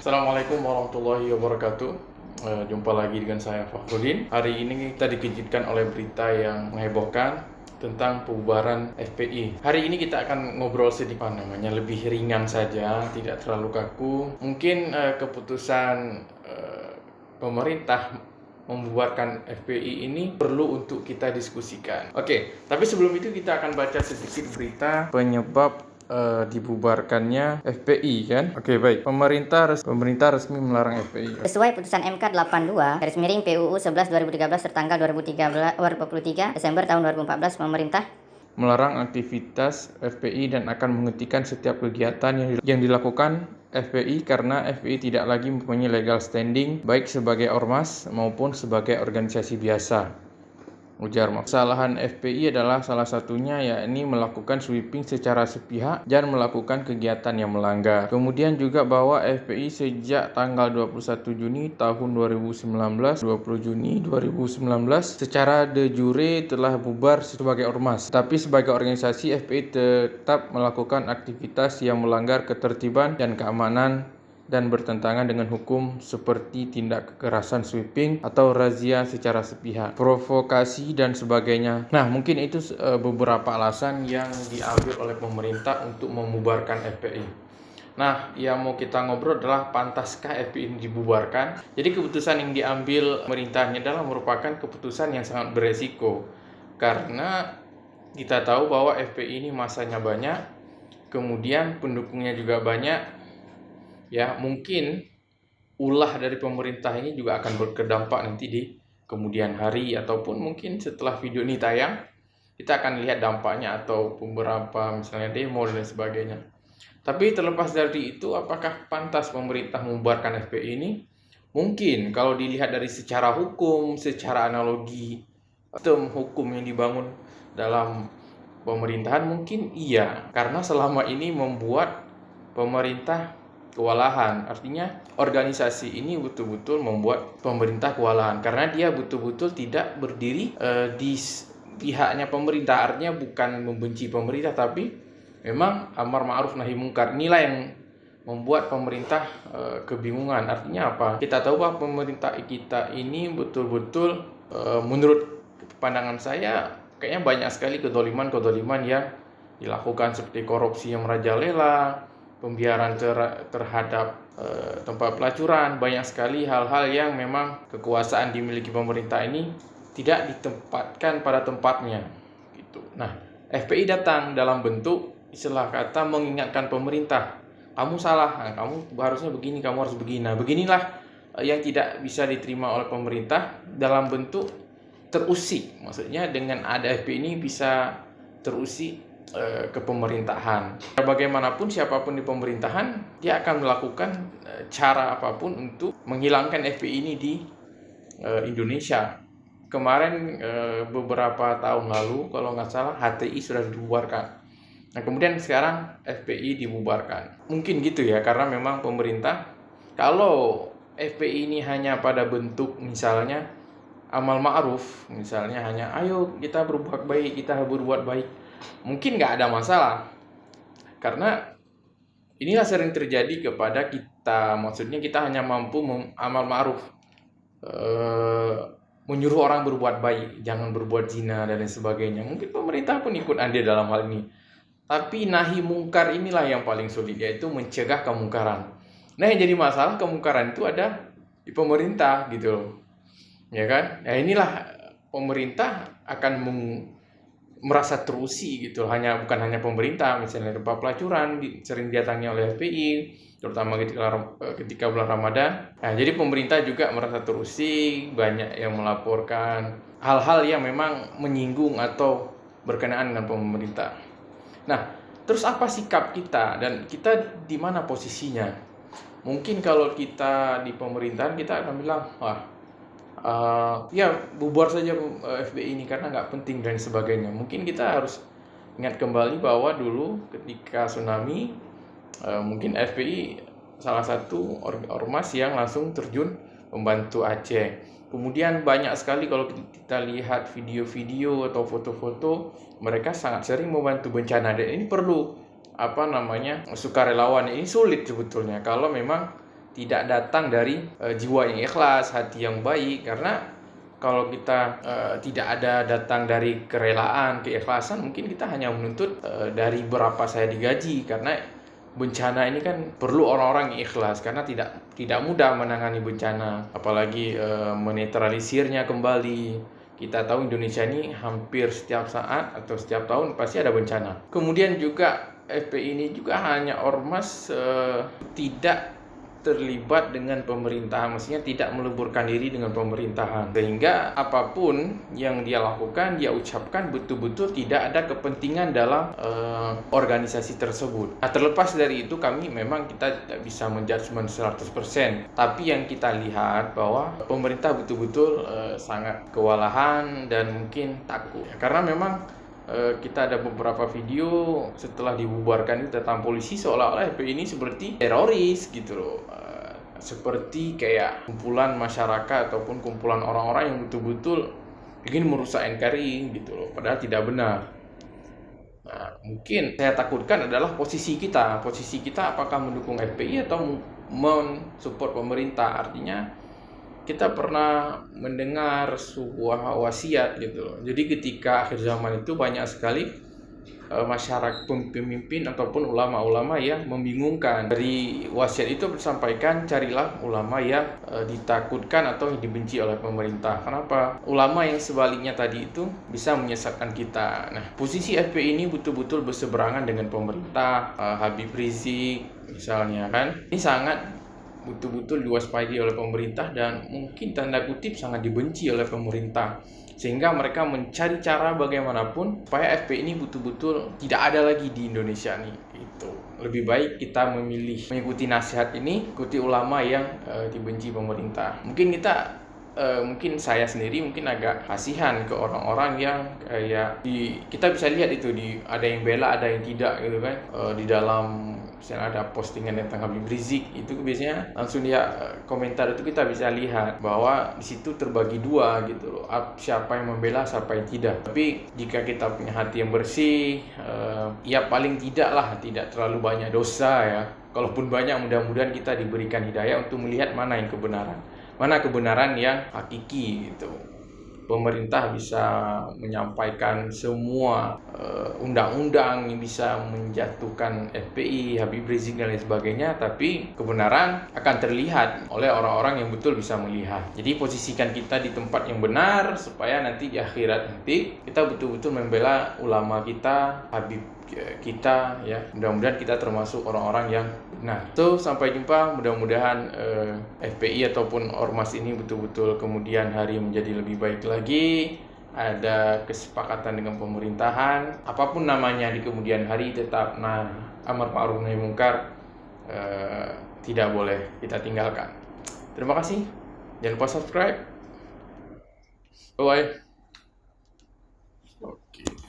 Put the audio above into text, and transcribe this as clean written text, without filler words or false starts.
Assalamualaikum warahmatullahi wabarakatuh. Jumpa lagi dengan saya Fakhrudin. Hari ini kita dikejutkan oleh berita yang menghebohkan tentang pembubaran FPI. Hari ini kita akan ngobrol sedikit lebih ringan saja, tidak terlalu kaku. Mungkin keputusan pemerintah membubarkan FPI ini perlu untuk kita diskusikan. Oke, tapi sebelum itu kita akan baca sedikit berita penyebab dibubarkannya FPI kan. Oke, baik. Pemerintah resmi melarang FPI. Sesuai putusan MK 82 garis miring PUU 11 2013 tertanggal 23 Desember tahun 2014, pemerintah melarang aktivitas FPI dan akan menghentikan setiap kegiatan yang dilakukan FPI karena FPI tidak lagi mempunyai legal standing baik sebagai ormas maupun sebagai organisasi biasa. Ujar kesalahan FPI adalah salah satunya yakni melakukan sweeping secara sepihak dan melakukan kegiatan yang melanggar. Kemudian juga bahwa FPI sejak tanggal 21 Juni tahun 2019 secara de jure telah bubar sebagai ormas. Tapi sebagai organisasi FPI tetap melakukan aktivitas yang melanggar ketertiban dan keamanan dan bertentangan dengan hukum seperti tindak kekerasan sweeping atau razia secara sepihak, provokasi dan sebagainya. Nah, mungkin itu beberapa alasan yang diambil oleh pemerintah untuk membubarkan FPI. Nah, yang mau kita ngobrol adalah pantaskah FPI ini dibubarkan? Jadi keputusan yang diambil pemerintahnya adalah merupakan keputusan yang sangat beresiko. Karena kita tahu bahwa FPI ini masanya banyak, kemudian pendukungnya juga banyak. Ya, mungkin ulah dari pemerintah ini juga akan berdampak nanti di kemudian hari ataupun mungkin setelah video ini tayang kita akan lihat dampaknya atau beberapa misalnya demo dan sebagainya. Tapi terlepas dari itu, apakah pantas pemerintah membubarkan FPI ini? Mungkin kalau dilihat dari secara hukum, secara analogi sistem hukum yang dibangun dalam pemerintahan mungkin iya, karena selama ini membuat pemerintah kewalahan. Artinya organisasi ini betul-betul membuat pemerintah kewalahan karena dia betul-betul tidak berdiri di pihaknya pemerintah. Artinya bukan membenci pemerintah, tapi memang amar ma'ruf nahi mungkar. Inilah yang membuat pemerintah kebingungan. Artinya apa? Kita tahu bahwa pemerintah kita ini betul-betul menurut pandangan saya kayaknya banyak sekali kedoliman yang dilakukan seperti korupsi yang merajalela, pembiaran terhadap tempat pelacuran, banyak sekali hal-hal yang memang kekuasaan dimiliki pemerintah ini tidak ditempatkan pada tempatnya gitu. Nah, FPI datang dalam bentuk istilah kata mengingatkan pemerintah, kamu salah, nah, kamu harusnya begini, kamu harus begini. Nah, beginilah yang tidak bisa diterima oleh pemerintah dalam bentuk terusik. Maksudnya dengan ada FPI ini bisa terusik ke pemerintahan. Bagaimanapun siapapun di pemerintahan, dia akan melakukan cara apapun untuk menghilangkan FPI ini di Indonesia. Kemarin beberapa tahun lalu kalau nggak salah HTI sudah dibubarkan. Nah, kemudian sekarang FPI dibubarkan. Mungkin gitu ya, karena memang pemerintah kalau FPI ini hanya pada bentuk misalnya amal ma'ruf, misalnya hanya ayo kita berbuat baik, mungkin nggak ada masalah. Karena inilah sering terjadi kepada kita, maksudnya kita hanya mampu amal ma'ruf, menyuruh orang berbuat baik, jangan berbuat zina dan lain sebagainya. Mungkin pemerintah pun ikut andil dalam hal ini. Tapi nahi mungkar inilah yang paling sulit, yaitu mencegah kemungkaran. Nah, yang jadi masalah kemungkaran itu ada di pemerintah gitu, ya kan? Nah, inilah pemerintah akan merasa terusi gitu, bukan hanya pemerintah, misalnya tempat pelacuran sering didatangi oleh FPI, terutama ketika bulan Ramadan. Nah, jadi pemerintah juga merasa terusi, banyak yang melaporkan hal-hal yang memang menyinggung atau berkenaan dengan pemerintah. Nah, terus apa sikap kita dan kita di mana posisinya? Mungkin kalau kita di pemerintahan kita akan bilang, ya bubar saja FPI ini karena nggak penting dan sebagainya. Mungkin kita harus ingat kembali bahwa dulu ketika tsunami, mungkin FPI salah satu ormas yang langsung terjun membantu Aceh. Kemudian banyak sekali kalau kita lihat video-video atau foto-foto, mereka sangat sering membantu bencana dan ini perlu sukarelawan ini sulit sebetulnya kalau memang tidak datang dari jiwa yang ikhlas, hati yang baik. Karena kalau kita tidak ada datang dari kerelaan, keikhlasan, mungkin kita hanya menuntut dari berapa saya digaji. Karena bencana ini kan perlu orang-orang yang ikhlas, karena tidak mudah menangani bencana, apalagi menetralisirnya kembali. Kita tahu Indonesia ini hampir setiap saat atau setiap tahun pasti ada bencana. Kemudian juga FPI ini juga hanya ormas tidak terlibat dengan pemerintahan, maksudnya tidak meleburkan diri dengan pemerintahan, sehingga apapun yang dia lakukan, dia ucapkan betul-betul tidak ada kepentingan dalam organisasi tersebut. Nah, terlepas dari itu kita tidak bisa menjudgment 100%, tapi yang kita lihat bahwa pemerintah betul-betul sangat kewalahan dan mungkin takut, karena memang kita ada beberapa video setelah dibubarkan itu tentang polisi, seolah-olah FPI ini seperti teroris gitu loh, seperti kayak kumpulan masyarakat ataupun kumpulan orang-orang yang betul-betul ingin merusak NKRI gitu loh, padahal tidak benar. Nah, mungkin saya takutkan adalah posisi kita apakah mendukung FPI atau mensupport pemerintah. Artinya kita pernah mendengar sebuah wasiat gitu loh. Jadi ketika akhir zaman itu banyak sekali masyarakat, pemimpin ataupun ulama-ulama yang membingungkan. Dari wasiat itu disampaikan, carilah ulama yang ditakutkan atau yang dibenci oleh pemerintah. Kenapa? Ulama yang sebaliknya tadi itu bisa menyesatkan kita. Nah, posisi FPI ini betul-betul berseberangan dengan pemerintah. Habib Rizik misalnya kan, ini sangat betul-betul diwaspadai oleh pemerintah dan mungkin tanda kutip sangat dibenci oleh pemerintah, sehingga mereka mencari cara bagaimanapun supaya FPI ini betul-betul tidak ada lagi di Indonesia nih. Itu lebih baik kita memilih mengikuti nasihat ini, ikuti ulama yang dibenci pemerintah. Mungkin saya sendiri mungkin agak kasihan ke orang-orang yang kita bisa lihat itu ada yang bela, ada yang tidak gitu kan. Di dalam misalnya ada postingan tentang Habib Rizik, itu biasanya langsung dia komentar itu kita bisa lihat bahwa di situ terbagi dua gitu loh, siapa yang membela, siapa yang tidak. Tapi jika kita punya hati yang bersih, ya paling tidak terlalu banyak dosa ya. Kalaupun banyak, mudah-mudahan kita diberikan hidayah untuk melihat mana kebenaran yang hakiki gitu. Pemerintah bisa menyampaikan semua undang-undang yang bisa menjatuhkan FPI, Habib Rizik dan lain sebagainya, tapi kebenaran akan terlihat oleh orang-orang yang betul bisa melihat. Jadi posisikan kita di tempat yang benar supaya nanti di akhirat nanti kita betul-betul membela ulama kita, Habib kita ya. Mudah-mudahan kita termasuk orang-orang yang benar. So, sampai jumpa. Mudah-mudahan FPI ataupun ormas ini betul-betul kemudian hari menjadi lebih baik lagi. Ada kesepakatan dengan pemerintahan, apapun namanya di kemudian hari, tetap amar ma'ruf nahi munkar tidak boleh kita tinggalkan. Terima kasih. Jangan lupa subscribe. Bye. Oke.